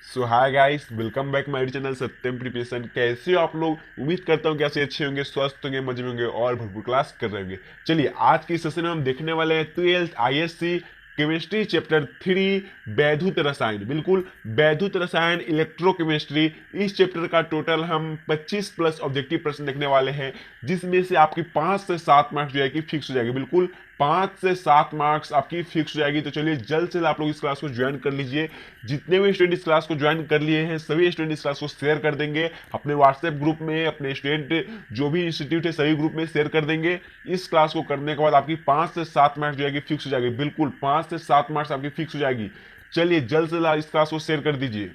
So hi guys, welcome back my channel Satyam preparation. कैसे हो आप लोग? उम्मीद करता हूँ कैसे अच्छे होंगे, स्वस्थ होंगे, मजे में होंगे और भरपूर क्लास कर रहे होंगे। चलिए आज की सेशन में हम देखने वाले हैं 12th आईएससी केमिस्ट्री चैप्टर 3 वैद्युत रसायन। बिल्कुल, वैद्युत रसायन इलेक्ट्रोकेमिस्ट्री। इस चैप्टर का टोटल हम 25 प्लस ऑब्जेक्टिव प्रश्न देखने वाले हैं, जिसमें से आपकी 5 से 7 मार्क्स जो है कि फिक्स हो जाएगी। बिल्कुल 5 से 7 मार्क्स आपकी फिक्स हो जाएगी। तो चलिए जल्द से जल्द आप लोग इस क्लास को ज्वाइन कर लीजिए। जितने भी स्टूडेंट इस क्लास को ज्वाइन कर लिए हैं सभी स्टूडेंट इस क्लास को शेयर कर देंगे अपने व्हाट्सएप ग्रुप में, अपने स्टूडेंट जो भी इंस्टीट्यूट है सभी ग्रुप में शेयर कर देंगे। इस क्लास को करने के बाद आपकी 5 से 7 मार्क्स जो है फिक्स हो जाएगी। बिल्कुल 5 से 7 मार्क्स आपकी फिक्स हो जाएगी। चलिए जल्द से जल्द इस क्लास को शेयर कर दीजिए।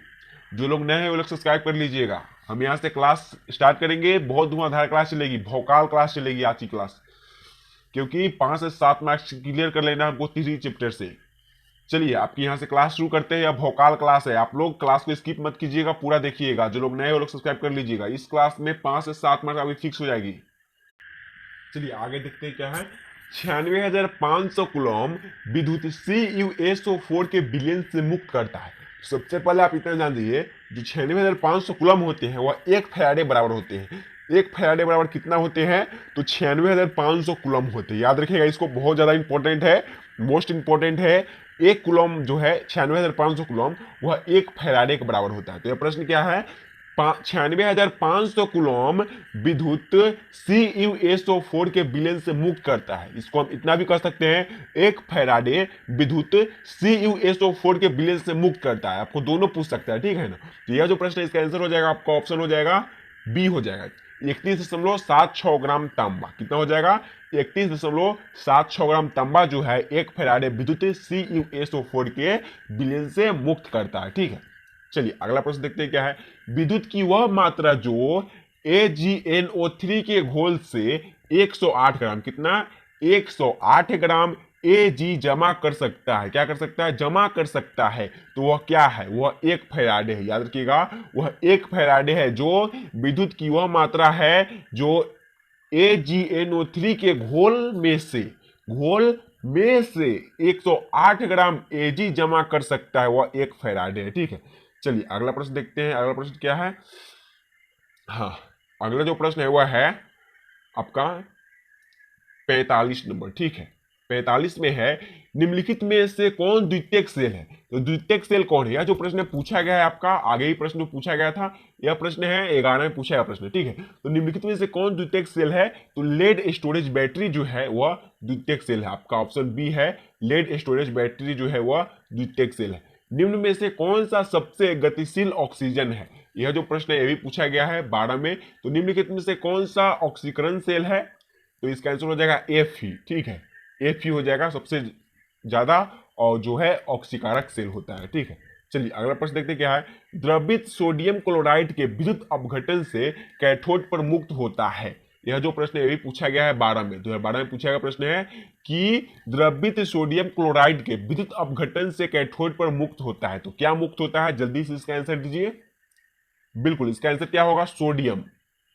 जो लोग नए हैं वो लोग सब्सक्राइब कर लीजिएगा। हम यहाँ से क्लास स्टार्ट करेंगे, बहुत धुआंधार क्लास चलेगी, भौकाल क्लास चलेगी आज की क्लास, क्योंकि 5 से 7 मार्क्स क्लियर कर लेना हमको तीसरी चैप्टर से। चलिए आपकी यहाँ से क्लास शुरू करते हैं। अब भोकाल क्लास है, आप लोग क्लास को स्किप मत कीजिएगा, पूरा देखिएगा। जो लोग नए वो लोग सब्सक्राइब कर लीजिएगा। इस क्लास में 5 से 7 मार्क्स अभी फिक्स हो जाएगी। चलिए आगे देखते हैं क्या है। 96,500 कूलम विद्युत CuSO4 के विलयन से मुक्त करता है। सबसे पहले आप इतना जान दीजिए, जो 96,500 कूलम होते हैं वह 1 फैराडे बराबर होते हैं। 1 फैराडे बराबर कितना होते हैं? तो 96,500 कूलम होते हैं। याद रखिएगा, इसको बहुत ज्यादा इंपॉर्टेंट है, मोस्ट इंपॉर्टेंट है। एक कूलम जो है 96,500 कूलम, वह 1 फैराडे के बराबर होता है। तो यह प्रश्न क्या है? 96,500 कूलम विद्युत CuSO4 के विलयन से मुक्त करता है। इसको हम इतना भी कह सकते हैं, 1 फैराडे विद्युत CuSO4 के विलयन से मुक्त करता है। आपको दोनों पूछ सकता है, ठीक है ना। तो यह जो प्रश्न है इसका आंसर हो जाएगा, आपका ऑप्शन हो जाएगा बी हो जाएगा। 31.76 ग्राम तांबा। कितना हो जाएगा? 31.76 ग्राम तांबा जो है 1 फैराडे विद्युत CuSO4 के विलयन से मुक्त करता है, ठीक है। चलिए अगला प्रश्न देखते हैं क्या है। विद्युत की वह मात्रा जो AgNO3 के घोल से 108 ग्राम, कितना? 108 ग्राम Ag जमा कर सकता है। क्या कर सकता है? जमा कर सकता है। तो वह क्या है? वह 1 फैराडे है। याद रखिएगा, वह 1 फैराडे है। जो विद्युत की वह मात्रा है जो AgNO3 के घोल में से 108 ग्राम Ag जमा कर सकता है, वह 1 फैराडे है, ठीक है। चलिए अगला प्रश्न देखते हैं। अगला प्रश्न क्या है? हाँ, अगला जो प्रश्न है वह है आपका 45 नंबर, ठीक है। 45 में है, निम्नलिखित में से कौन द्वितीयक सेल है? तो द्वितीयक सेल कौन है? यह जो प्रश्न पूछा गया है आपका, आगे ही प्रश्न पूछा गया था। यह प्रश्न है 11 में पूछा गया प्रश्न, ठीक है। तो निम्नलिखित में से कौन द्वितीयक सेल है? तो लेड स्टोरेज बैटरी जो है वह द्वितीयक सेल है। आपका ऑप्शन बी है, लेड स्टोरेज बैटरी जो है वह द्वितीयक सेल है। निम्न में से कौन सा सबसे गतिशील ऑक्सीजन है? यह जो प्रश्न है ये भी पूछा गया है 12 में। तो निम्नलिखित में से कौन सा ऑक्सीकरण सेल है? तो इसका आंसर हो जाएगा एफ ही, ठीक है। एफ ही हो जाएगा सबसे ज्यादा, और जो है ऑक्सीकारक सेल होता है, ठीक है। चलिए अगला प्रश्न देखते क्या है। द्रवित सोडियम क्लोराइड के विद्युत अपघटन से कैथोड पर मुक्त होता है। यह जो प्रश्न है ये भी पूछा गया है 12 में। 2012 में पूछा गया प्रश्न है कि द्रवित सोडियम क्लोराइड के विद्युत अपघटन से कैथोड पर मुक्त होता है। तो क्या मुक्त होता है? जल्दी से इसका आंसर दीजिए। बिल्कुल इसका आंसर क्या होगा? सोडियम।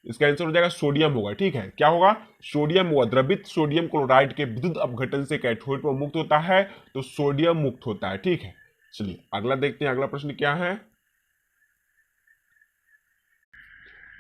इसका आंसर हो जाएगा सोडियम होगा, ठीक है। क्या होगा? सोडियम होगा। द्रवित सोडियम क्लोराइड के विद्युत अपघटन से कैथोड पर मुक्त होता है, तो सोडियम मुक्त होता है, ठीक है। चलिए अगला देखते हैं, अगला प्रश्न क्या है।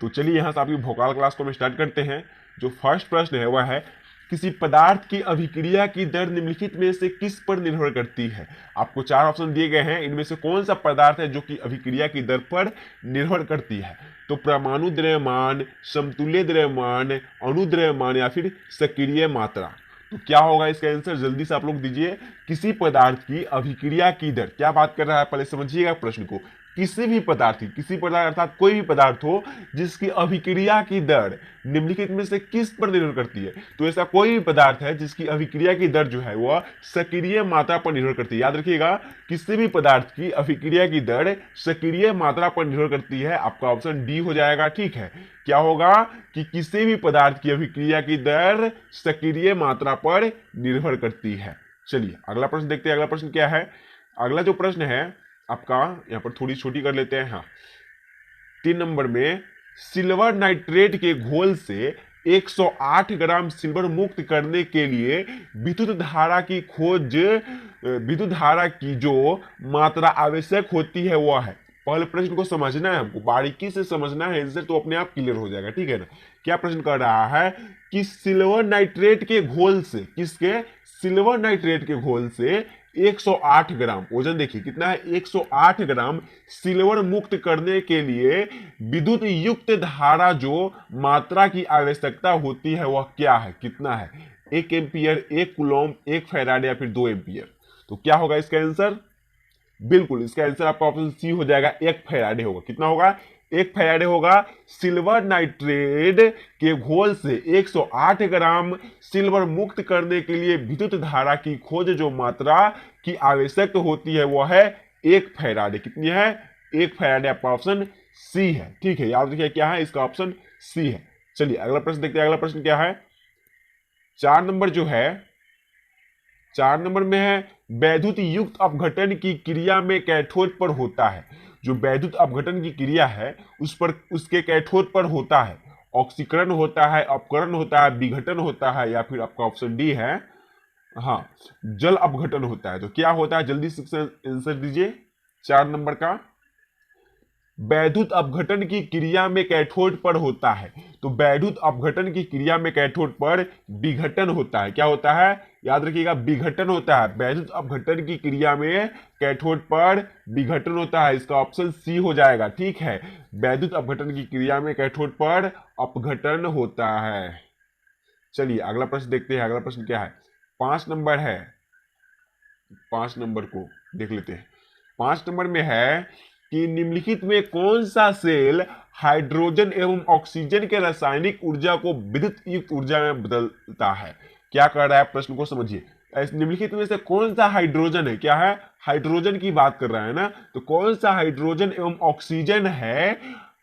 तो चलिए यहां से आपकी भोकाल क्लास को हम स्टार्ट करते हैं। जो फर्स्ट प्रश्न है वह है, किसी पदार्थ की अभिक्रिया की दर निम्नलिखित में से किस पर निर्भर करती है? आपको 4 ऑप्शन दिए गए हैं, इनमें से कौन सा पदार्थ है जो कि अभिक्रिया की दर पर निर्भर करती है? तो परमाणु द्रव्यमान, समतुल्य द्रव्यमान, अणु द्रव्यमान या फिर सक्रिय मात्रा। तो क्या होगा इसका आंसर? जल्दी से आप लोग दीजिए। किसी पदार्थ की अभिक्रिया की दर, क्या बात कर रहा है पहले समझिएगा प्रश्न को। किसी भी पदार्थ की, किसी पदार्थ अर्थात कोई भी पदार्थ हो जिसकी अभिक्रिया की दर निम्नलिखित में से किस पर निर्भर करती है? तो ऐसा कोई भी पदार्थ है जिसकी अभिक्रिया की दर जो है वह सक्रिय मात्रा पर निर्भर करती है। याद रखिएगा, किसी भी पदार्थ की अभिक्रिया की दर सक्रिय मात्रा पर निर्भर करती है। आपका ऑप्शन डी हो जाएगा, ठीक है। क्या होगा कि किसी भी पदार्थ की अभिक्रिया की दर सक्रिय मात्रा पर निर्भर करती है। चलिए अगला प्रश्न देखते हैं। अगला प्रश्न क्या है? अगला जो प्रश्न है आपका, यहां पर थोड़ी छोटी कर लेते हैं। हाँ, 3 नंबर में, सिल्वर नाइट्रेट के घोल से 108 ग्राम सिल्वर मुक्त करने के लिए विद्युत धारा की जो मात्रा आवश्यक होती है वह है। पहले प्रश्न को समझना है, हमको बारीकी से समझना है, आंसर तो अपने आप क्लियर हो जाएगा, ठीक है ना। क्या प्रश्न कर रहा है कि सिल्वर नाइट्रेट के घोल से, किसके, सिल्वर नाइट्रेट के घोल से 108 ग्राम वजन, देखिए कितना है, 108 ग्राम सिल्वर मुक्त करने के लिए विद्युत युक्त धारा जो मात्रा की आवश्यकता होती है वह क्या है, कितना है, 1 एम्पियर, 1 कूलॉम, 1 फैराडे या फिर 2 एम्पियर। तो क्या होगा इसका आंसर, बिल्कुल इसका आंसर आपका ऑप्शन सी हो जाएगा, 1 फैराडे होगा। कितना होगा, 1 फैराडे होगा। सिल्वर नाइट्रेट के घोल से 108 ग्राम सिल्वर मुक्त करने के लिए विद्युत धारा की खोज जो मात्रा की आवश्यक होती है वह है 1 फैराडे। कितनी है, 1 फैराडे। आपका ऑप्शन सी है, ठीक है, याद रखिए क्या है, इसका ऑप्शन सी है। चलिए अगला प्रश्न देखते हैं, अगला प्रश्न क्या है, 4 नंबर जो है, 4 नंबर में है वैद्युत युक्त अपघटन की क्रिया में कैथोड पर होता है, जो वैद्युत अपघटन की क्रिया है उस पर, उसके कैथोड पर होता है ऑक्सीकरण होता है, अपकरण होता है, विघटन होता है, या फिर आपका ऑप्शन डी है, हाँ, जल अपघटन होता है। तो क्या होता है, जल्दी से आंसर दीजिए 4 नंबर का। वैद्युत अपघटन की क्रिया में कैथोड पर होता है, तो वैद्युत अपघटन की क्रिया में कैथोड पर विघटन होता है। क्या होता है, याद रखिएगा, विघटन होता है। वैद्युत अपघटन की क्रिया में कैथोड पर विघटन होता है, इसका ऑप्शन सी हो जाएगा, ठीक है। वैद्युत अपघटन की क्रिया में कैथोड पर अपघटन होता है। चलिए अगला प्रश्न देखते हैं, अगला प्रश्न क्या है, 5 नंबर है, 5 नंबर को देख लेते हैं। 5 नंबर में है कि निम्नलिखित में कौन सा सेल हाइड्रोजन एवं ऑक्सीजन के रासायनिक ऊर्जा को विद्युत युक्त ऊर्जा में बदलता है। क्या कर रहा है, प्रश्न को समझिए। निम्नलिखित में से कौन सा हाइड्रोजन है, क्या है, हाइड्रोजन की बात कर रहा है ना, तो कौन सा हाइड्रोजन एवं ऑक्सीजन है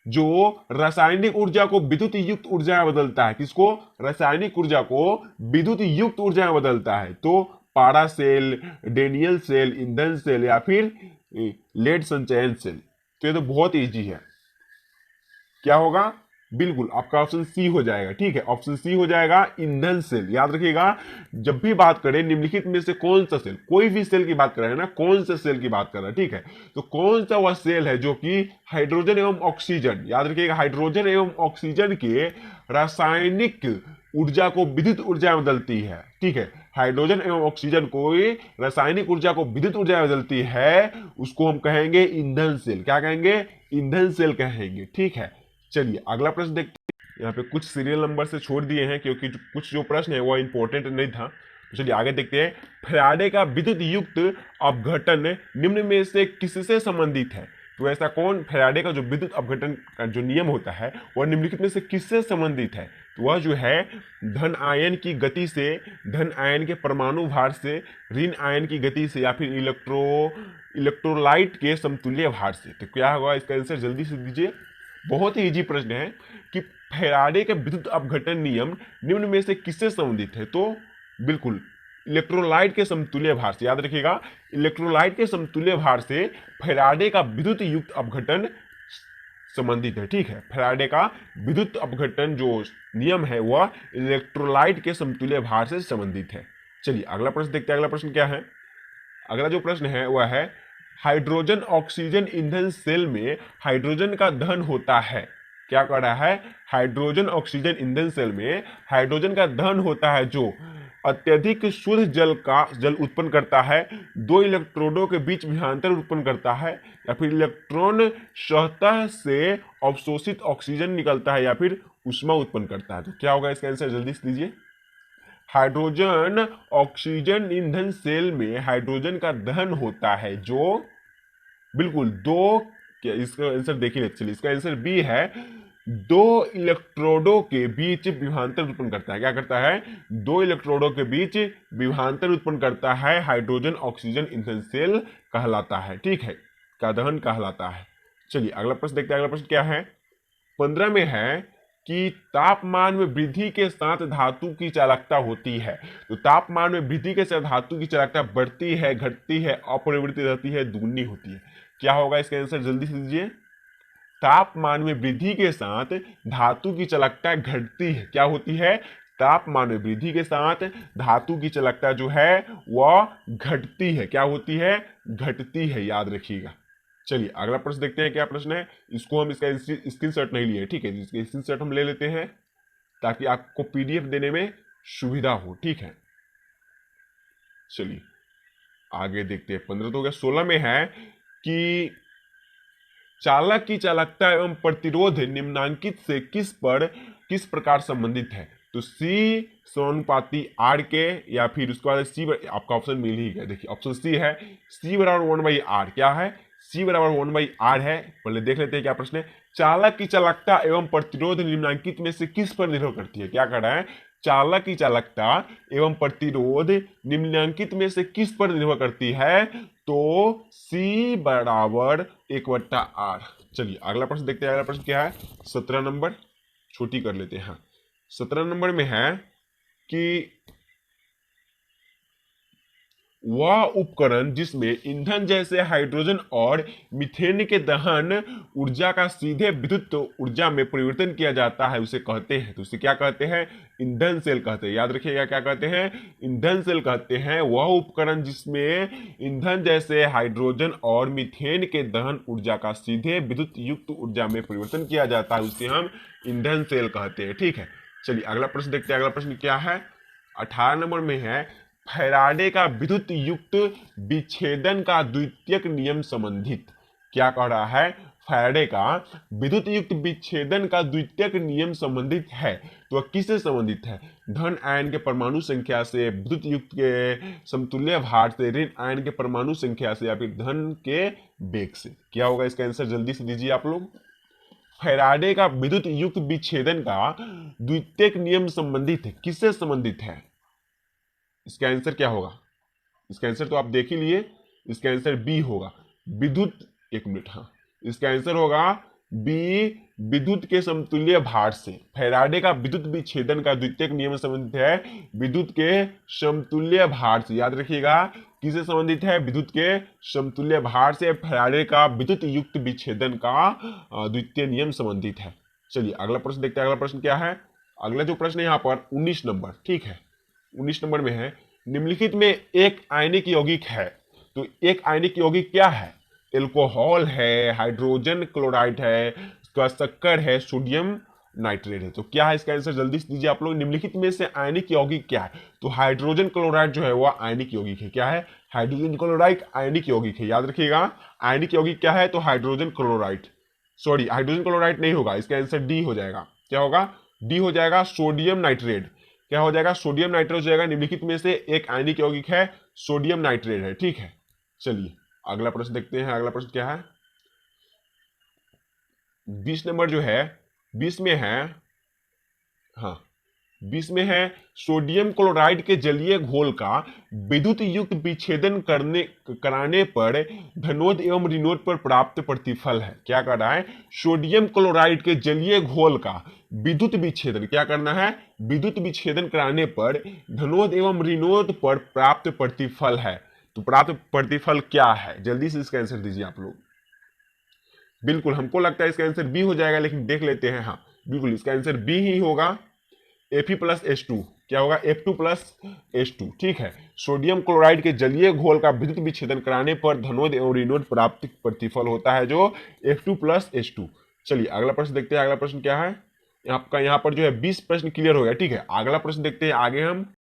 जो रासायनिक ऊर्जा को विद्युत युक्त ऊर्जा में बदलता है। किसको, रासायनिक ऊर्जा को विद्युत युक्त ऊर्जा में बदलता है। तो पारा सेल, डेनियल सेल, ईंधन सेल, या फिर लेड संचयन सेल। तो ये तो बहुत इजी है, क्या होगा, बिल्कुल आपका ऑप्शन सी हो जाएगा, ठीक है, ऑप्शन सी हो जाएगा, ईंधन सेल। याद रखिएगा, जब भी बात करें निम्नलिखित में से कौन सा सेल, कोई भी सेल की बात कर रहे हैं ना, कौन सा सेल की बात कर रहे हैं, ठीक है, तो कौन सा वह सेल है जो कि हाइड्रोजन एवं ऑक्सीजन, याद रखिएगा, हाइड्रोजन एवं ऑक्सीजन के रासायनिक ऊर्जा को विद्युत ऊर्जा में बदलती है, ठीक है, हाइड्रोजन एवं ऑक्सीजन को रासायनिक ऊर्जा को विद्युत ऊर्जा में बदलती है, उसको हम कहेंगे ईंधन सेल। क्या कहेंगे, ईंधन सेल कहेंगे, ठीक है। चलिए अगला प्रश्न देखते हैं, यहाँ पे कुछ सीरियल नंबर से छोड़ दिए हैं क्योंकि कुछ जो प्रश्न है वो इंपॉर्टेंट नहीं था। तो चलिए आगे देखते हैं, फैराडे का विद्युत युक्त अपघटन निम्न में से किससे संबंधित है। तो ऐसा कौन, फैराडे का जो विद्युत अपघटन का जो नियम होता है वह निम्नलिखित में से किससे संबंधित है। तो वह जो है धन आयन की गति से, धन आयन के परमाणु भार से, ऋण आयन की गति से, या फिर इलेक्ट्रोलाइट के समतुल्य भार से। तो क्या होगा इसका आंसर, जल्दी से दीजिए, बहुत ही इजी प्रश्न है कि फैराडे के विद्युत अपघटन नियम निम्न में से किससे संबंधित है। तो बिल्कुल इलेक्ट्रोलाइट के समतुल्य भार से। याद रखिएगा, इलेक्ट्रोलाइट के समतुल्य भार से फैराडे का विद्युत युक्त अपघटन संबंधित है, ठीक है। फैराडे का विद्युत अपघटन जो नियम है वह इलेक्ट्रोलाइट के समतुल्य भार से संबंधित है। चलिए अगला प्रश्न देखते हैं, अगला प्रश्न क्या है, अगला जो प्रश्न है वह है हाइड्रोजन ऑक्सीजन ईंधन सेल में हाइड्रोजन का धन होता है। क्या कर रहा है, हाइड्रोजन ऑक्सीजन ईंधन सेल में हाइड्रोजन का धन होता है जो अत्यधिक शुद्ध जल उत्पन्न करता है, 2 इलेक्ट्रोडों के बीच विभवांतर उत्पन्न करता है, या फिर इलेक्ट्रॉन सतह से अवशोषित ऑक्सीजन निकलता है, या फिर ऊष्मा उत्पन्न करता है। तो क्या होगा इसका आंसर, जल्दी से दीजिए। हाइड्रोजन ऑक्सीजन ईंधन सेल में हाइड्रोजन का दहन होता है जो, बिल्कुल दो, क्या इसका आंसर देखिए, चलिए इसका आंसर बी है, 2 इलेक्ट्रोडों के बीच विभवांतर उत्पन्न करता है। क्या करता है, 2 इलेक्ट्रोडों के बीच विभवांतर उत्पन्न करता है, हाइड्रोजन ऑक्सीजन ईंधन सेल कहलाता है, ठीक है, का दहन कहलाता है। चलिए अगला प्रश्न देखते हैं, अगला प्रश्न क्या है, 15 में है कि तापमान में वृद्धि के साथ धातु की चालकता होती है। तो तापमान में वृद्धि के साथ धातु की चालकता बढ़ती है, घटती है, अपरिवर्तित रहती है, दुगनी होती है। क्या होगा इसका आंसर, जल्दी से दीजिए। तापमान में वृद्धि के साथ धातु की चालकता घटती है। क्या होती है, तापमान में वृद्धि के साथ धातु की चालकता जो है वह घटती है। क्या होती है, घटती है, याद रखिएगा। चलिए अगला प्रश्न देखते हैं क्या प्रश्न है। इसको हम इसका स्क्रीनशॉट नहीं लिए, ठीक है, इसके स्क्रीनशॉट हम ले लेते हैं ताकि आपको पीडीएफ देने में सुविधा हो, ठीक है। चलिए आगे देखते हैं। 15 तो हो गया। 16 में है कि चालक की चालकता एवं प्रतिरोध निम्नांकित से किस प्रकार संबंधित है। तो सी समानुपाती आर के, या फिर उसके बाद सी, आपका ऑप्शन मिल ही गया। देखिए ऑप्शन सी है, सी बराबर 1/r। क्या है, सी बराबर 1/r है। पहले देख लेते हैं क्या प्रश्न है। चालक की चालकता एवं प्रतिरोध निम्नांकित में से किस पर निर्भर करती है। क्या कर रहा है, चालक की चालकता एवं प्रतिरोध निम्नांकित में से किस पर निर्भर करती है। तो C बराबर 1/r। चलिए अगला प्रश्न देखते हैं। अगला प्रश्न क्या है, 17 नंबर, छोटी कर लेते हैं। 17 नंबर में है कि वह उपकरण जिसमें ईंधन जैसे हाइड्रोजन और मीथेन के दहन ऊर्जा का सीधे विद्युत ऊर्जा में परिवर्तन किया जाता है, उसे कहते हैं। तो उसे क्या कहते हैं, ईंधन सेल कहते हैं। याद रखिएगा क्या कहते हैं, ईंधन सेल कहते हैं। वह उपकरण जिसमें ईंधन जैसे हाइड्रोजन और मीथेन के दहन ऊर्जा का सीधे विद्युत युक्त ऊर्जा में परिवर्तन किया जाता है, उसे हम ईंधन सेल कहते हैं, ठीक है। चलिए अगला प्रश्न देखते हैं। अगला प्रश्न क्या है, 18 नंबर में है, फैराडे का विद्युत युक्त विच्छेदन का द्वितीयक नियम संबंधित। क्या कह रहा है, फैराडे का विद्युत युक्त विच्छेदन का द्वितीयक नियम संबंधित है। तो वह किससे संबंधित है, धन आयन के परमाणु संख्या से, विद्युत युक्त के समतुल्य भार से, ऋण आयन के परमाणु संख्या से, या फिर धन के वेग से। क्या होगा इसका आंसर, जल्दी से दीजिए आप लोग। फैराडे का विद्युत युक्त विच्छेदन का द्वितीयक नियम संबंधित है, किससे संबंधित है। इसका आंसर क्या होगा, इसका आंसर तो आप देख ही लिए, इसका आंसर बी होगा, विद्युत, एक मिनट, हाँ, इसका आंसर होगा बी, विद्युत के समतुल्य भार से। फैराडे का विद्युत विच्छेदन का द्वितीयक नियम संबंधित है विद्युत के समतुल्य भार से। याद रखिएगा किससे संबंधित है, विद्युत के समतुल्य भार से फैराडे का विद्युत युक्त विच्छेदन का द्वितीय नियम संबंधित है। चलिए अगला प्रश्न देखते हैं। अगला प्रश्न क्या है, अगला जो प्रश्न है यहाँ पर 19 नंबर, ठीक है। 19 नंबर में है, निम्नलिखित में एक आयनिक यौगिक है। तो एक आयनिक यौगिक क्या है, एल्कोहल है, हाइड्रोजन क्लोराइड है, उसका शक्कर है, सोडियम नाइट्रेट है। तो क्या है इसका आंसर, जल्दी से दीजिए आप लोग। निम्नलिखित में से आयनिक यौगिक क्या है। तो हाइड्रोजन क्लोराइड जो है वह आयनिक यौगिक है। क्या है, हाइड्रोजन क्लोराइड आयनिक यौगिक है। याद रखिएगा आयनिक यौगिक क्या है, तो hydrogen chloride, sorry hydrogen chloride नहीं होगा, इसका आंसर डी हो जाएगा। क्या होगा, डी हो जाएगा, सोडियम नाइट्रेट। क्या हो जाएगा, सोडियम नाइट्रेट हो जाएगा। निम्नलिखित में से एक आयनिक यौगिक है, सोडियम नाइट्रेट है, ठीक है। चलिए अगला प्रश्न देखते हैं। अगला प्रश्न क्या है, 20 नंबर जो है, 20 में है, हाँ 20 में है, सोडियम क्लोराइड के जलीय घोल का विद्युत युक्त विच्छेदन कराने पर धनोद एवं ऋणोद पर प्राप्त प्रतिफल है। क्या कर रहा है, सोडियम क्लोराइड के जलीय घोल का विद्युत विच्छेदन, क्या करना है, विद्युत विच्छेदन कराने पर धनोद एवं ऋणोद पर प्राप्त प्रतिफल है। तो प्राप्त प्रतिफल क्या है, जल्दी से इसका आंसर दीजिए आप लोग। बिल्कुल हमको लगता है इसका आंसर बी हो जाएगा, लेकिन देख लेते हैं। हाँ बिल्कुल इसका आंसर बी ही होगा, Fe+H2। क्या होगा, F2+H2, ठीक है। सोडियम क्लोराइड के जलीय घोल का विद्युत विच्छेदन कराने पर धनोद एवं ऋणोद प्राप्त प्रतिफल होता है जो F2+H2। चलिए अगला प्रश्न देखते हैं। अगला प्रश्न क्या है, आपका यहाँ पर जो है 20 प्रश्न क्लियर हो गया, ठीक है। अगला प्रश्न देखते हैं आगे हम।